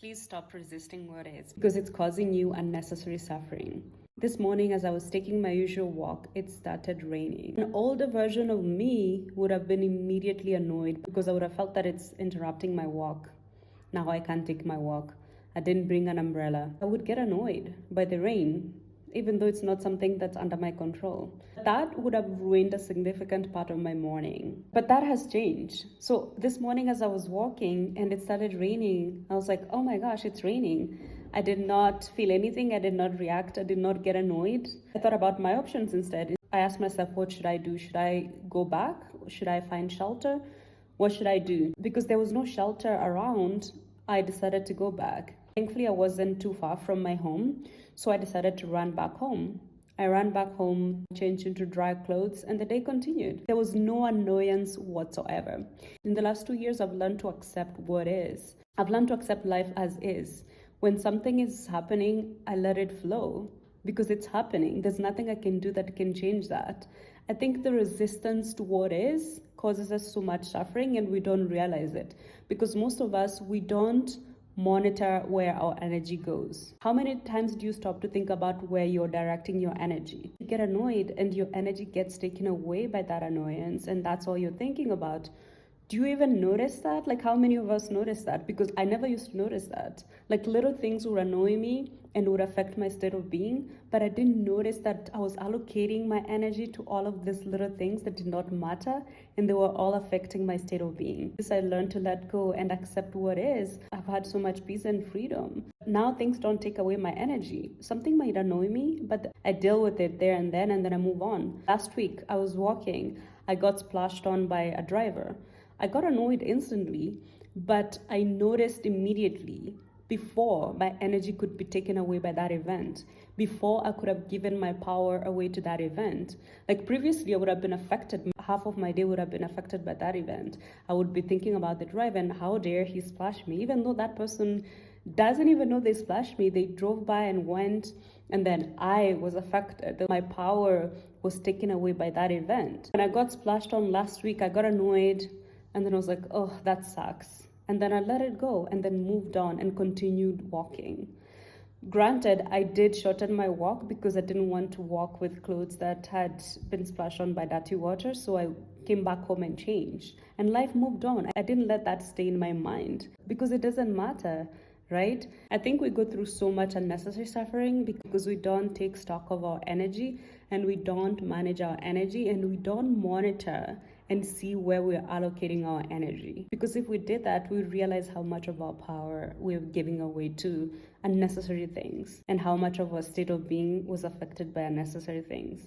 Please stop resisting what is because it's causing you unnecessary suffering. This morning, as I was taking my usual walk, it started raining. An older version of me would have been immediately annoyed because I would have felt that it's interrupting my walk. Now I can't take my walk. I didn't bring an umbrella. I would get annoyed by the rain, even though it's not something that's under my control. That would have ruined a significant part of my morning. But that has changed. So this morning, as I was walking and it started raining, I was like, oh my gosh, it's raining. I did not feel anything. I did not react. I did not get annoyed. I thought about my options instead. I asked myself, what should I do? Should I go back? Should I find shelter? What should I do? Because there was no shelter around, I decided to go back. Thankfully, I wasn't too far from my home, so I decided to run back home. I ran back home, changed into dry clothes, and the day continued. There was no annoyance whatsoever. In the last 2 years, I've learned to accept what is. I've learned to accept life as is. When something is happening, I let it flow because it's happening. There's nothing I can do that can change that. I think the resistance to what is causes us so much suffering and we don't realize it because most of us, we don't monitor where our energy goes. How many times do you stop to think about where you're directing your energy? You get annoyed and your energy gets taken away by that annoyance, and that's all you're thinking about. Do you even notice that? Like, how many of us notice that? Because I never used to notice that. Like, little things would annoy me and would affect my state of being, but I didn't notice that I was allocating my energy to all of these little things that did not matter, and they were all affecting my state of being. This I learned to let go and accept what is. I've had so much peace and freedom. Now things don't take away my energy. Something might annoy me, but I deal with it there and then I move on. Last week, I was walking. I got splashed on by a driver. I got annoyed instantly, but I noticed immediately before my energy could be taken away by that event, before I could have given my power away to that event. Like previously, I would have been affected. Half of my day would have been affected by that event. I would be thinking about the drive and how dare he splash me, even though that person doesn't even know they splashed me. They drove by and went, and then I was affected. My power was taken away by that event. When I got splashed on last week, I got annoyed, and then I was like, oh, that sucks. And then I let it go and then moved on and continued walking. Granted, I did shorten my walk because I didn't want to walk with clothes that had been splashed on by dirty water. So I came back home and changed. And life moved on. I didn't let that stay in my mind because it doesn't matter, right? I think we go through so much unnecessary suffering because we don't take stock of our energy and we don't manage our energy and we don't monitor and see where we're allocating our energy. Because if we did that, we would realize how much of our power we're giving away to unnecessary things and how much of our state of being was affected by unnecessary things.